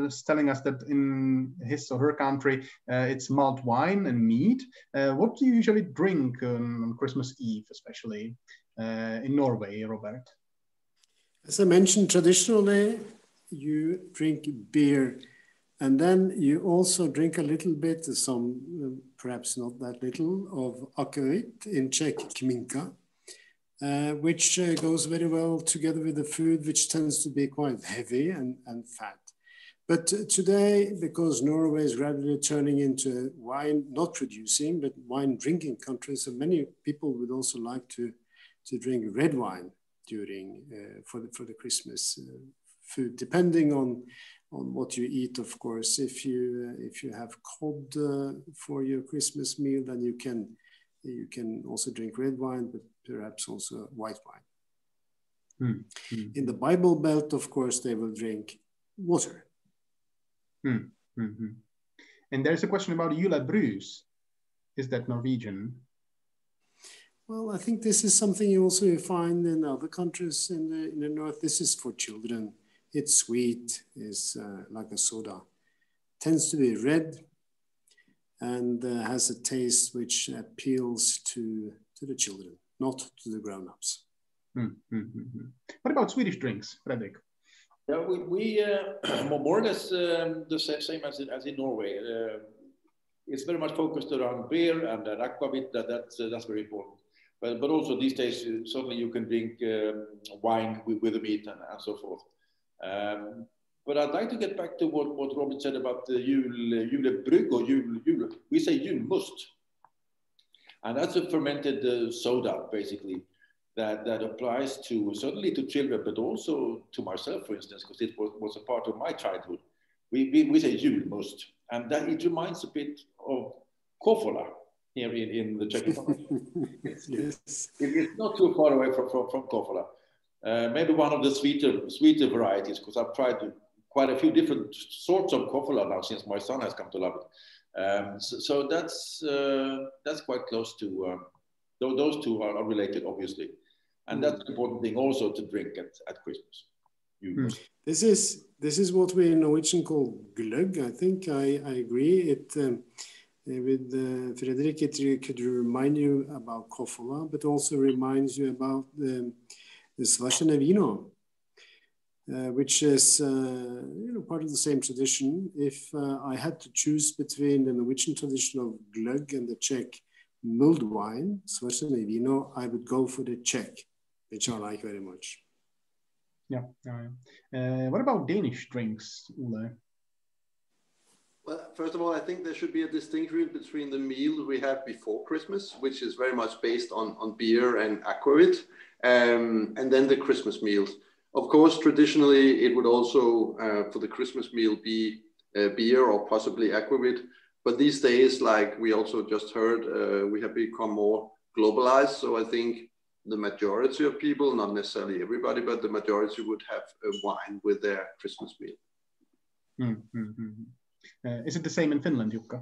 is telling us that in his or her country it's mulled wine and mead. What do you usually drink on Christmas Eve, especially in Norway, Robert? As I mentioned, traditionally you drink beer, and then you also drink a little bit, some perhaps not that little, of akevitt, in Czech kminka, which goes very well together with the food, which tends to be quite heavy and fat. But today, because Norway is gradually turning into wine, not producing, but wine drinking country, so many people would also like to drink red wine during for the Christmas food, depending on what you eat, of course. If you have cod for your Christmas meal, then you can also drink red wine, but perhaps also white wine. In the Bible Belt, of course, they will drink water. And there's a question about julebrus. Is that Norwegian? Well, I think this is something you also find in other countries in the north. This is for children. It's sweet, it's like a soda. Tends to be red and has a taste which appeals to the children, not to the grown-ups. What about Swedish drinks, Fredrik? Yeah, we more or less the same as in Norway. It's very much focused around beer and aquavit. That's very important. But also these days, certainly you can drink wine with the meat and so forth. But I'd like to get back to what Robert said about the julebrygg or jul. We say julmust, and that's a fermented soda, basically, that applies to certainly to children, but also to myself, for instance, because it was a part of my childhood. We say julmust, and that it reminds a bit of kofola here in the Czech Republic. It's not too far away from kofola. Maybe one of the sweeter varieties, because I've tried quite a few different sorts of kofola now since my son has come to love it. So that's quite close to, those two are related, obviously. And that's an important thing also to drink at Christmas. This is what we in Norwegian call gløgg. I think I agree. With Fredrik, it could remind you about kofola, but also reminds you about the severské vino, which is part of the same tradition. If I had to choose between the Norwegian tradition of gløgg and the Czech mulled wine, severské vino, I would go for the Czech, which I like very much. Yeah. What about Danish drinks, Ole? Well, first of all, I think there should be a distinction between the meal we have before Christmas, which is very much based on beer and aquavit, and then the Christmas meals. Of course, traditionally, it would also, for the Christmas meal, be beer or possibly aquavit. But these days, like we also just heard, we have become more globalized. So I think the majority of people, not necessarily everybody, but the majority would have wine with their Christmas meal. Is it the same in Finland, Jukka?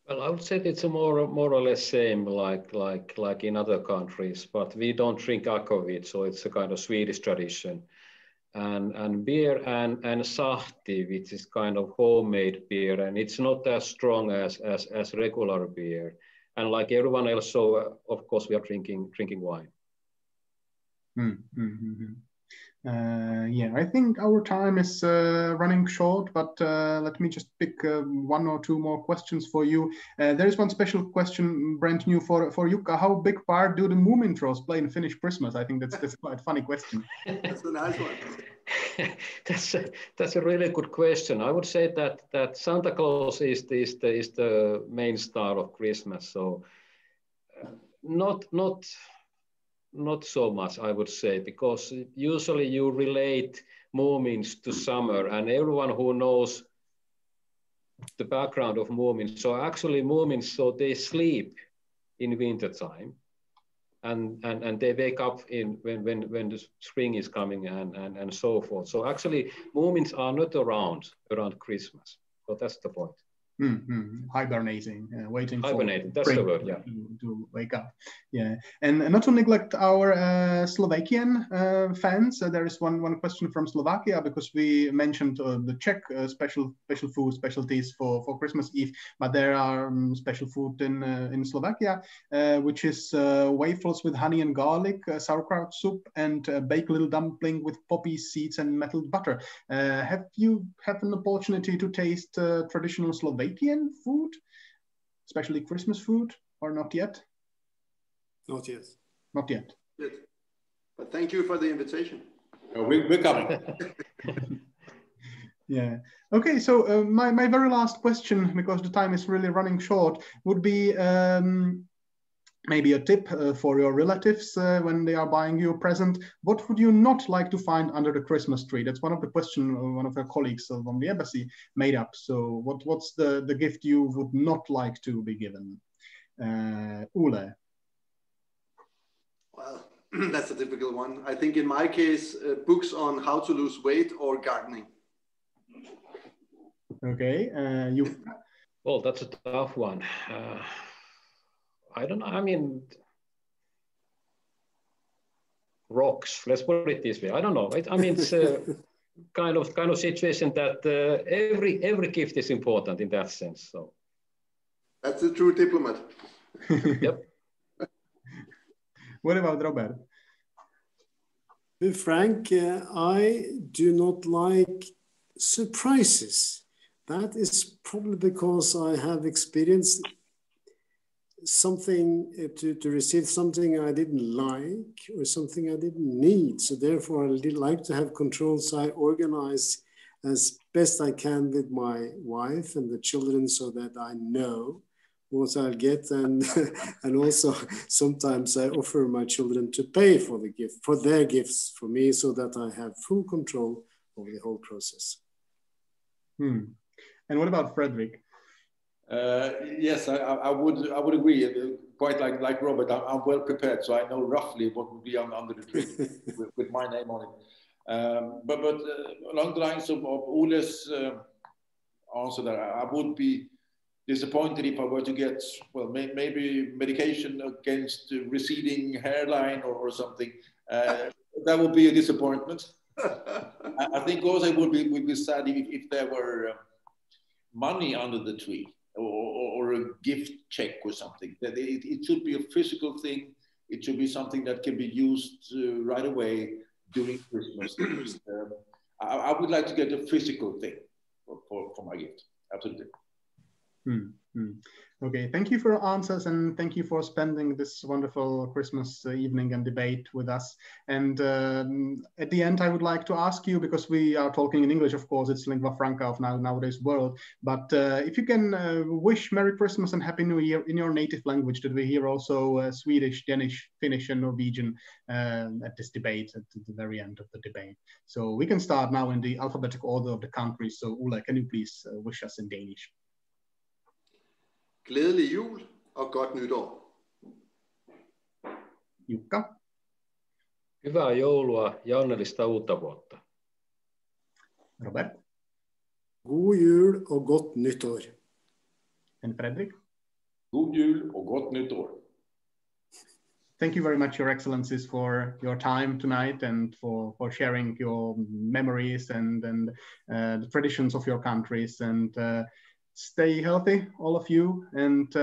Well, I would say it's a more or less same like in other countries, but we don't drink aquavit, so it's a kind of Swedish tradition. And beer and sahti, which is kind of homemade beer, and it's not as strong as regular beer. And like everyone else, so of course we are drinking wine. Yeah, I think our time is running short, but let me just pick one or two more questions for you. There is one special question, brand new for Jukka. How big part do the Moomintrolls play in Finnish Christmas? I think that's quite a funny question. That's a nice one. That's a really good question. I would say that Santa Claus is the main star of Christmas. So not not so much, I would say, because usually you relate Moomins to summer, and everyone who knows the background of Moomins, so actually Moomins, so they sleep in winter time, and they wake up when the spring is coming and so forth. So actually Moomins are not around Christmas. So that's the point. Hibernating, waiting hibernating, for that's spring the word, yeah. to wake up. Yeah, and not to neglect our Slovakian fans. There is one question from Slovakia, because we mentioned the Czech special food specialties for Christmas Eve, but there are special food in Slovakia, which is waffles with honey and garlic, sauerkraut soup, and baked little dumpling with poppy seeds and melted butter. Have you had an opportunity to taste traditional Slovakian food, especially Christmas food, or not yet? Not yet. Not yet. But thank you for the invitation. We're coming. Yeah. Okay, so my very last question, because the time is really running short, would be maybe a tip for your relatives when they are buying you a present. What would you not like to find under the Christmas tree? That's one of the questions one of our colleagues from the embassy made up. So what's the gift you would not like to be given? Ole? Well, that's a difficult one. I think in my case, books on how to lose weight or gardening. Okay, you? Well, that's a tough one. I don't know. I mean, rocks. Let's put it this way. I don't know. I mean, it's a kind of situation that every gift is important in that sense. So that's a true diplomat. Yep. What about Robert? To be frank, I do not like surprises. That is probably because I have experienced something to receive something I didn't like or something I didn't need. So therefore I did like to have control. So I organize as best I can with my wife and the children so that I know what I'll get. And also sometimes I offer my children to pay for the gift, for their gifts for me, so that I have full control over the whole process. And what about Fredrik? Yes, I would agree. Quite like Robert, I'm well prepared, so I know roughly what would be under the tree with my name on it. But along the lines of Ole's answer, that I would be disappointed if I were to get, well, maybe medication against receding hairline or something. That would be a disappointment. I think also it would be sad if there were money under the tree. Or a gift check or something. That it should be a physical thing. It should be something that can be used right away during Christmas. I would like to get a physical thing for my gift. Absolutely. Okay, thank you for your answers, and thank you for spending this wonderful Christmas evening and debate with us. And at the end, I would like to ask you, because we are talking in English, of course, it's lingua franca of nowadays world, but if you can wish Merry Christmas and Happy New Year in your native language, that we hear also Swedish, Danish, Finnish, and Norwegian at this debate, at the very end of the debate. So we can start now in the alphabetical order of the countries. So Ole, can you please wish us in Danish? Glædelig jul og godt nytår. Jukka. Hyvää joulua ja onnellista uutta vuotta. Robert. God jul og godt nyttår. And Fredrik. God jul og godt nyttår. Thank you very much, Your Excellencies, for your time tonight and for sharing your memories and the traditions of your countries. And stay healthy, all of you. And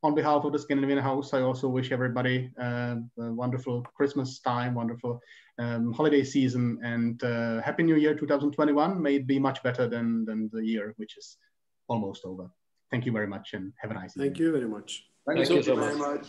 on behalf of the Scandinavian House, I also wish everybody a wonderful Christmas time, wonderful holiday season, and Happy New Year 2021. May it be much better than the year, which is almost over. Thank you very much and have a nice evening. Thank you very much. Thank you so Very much.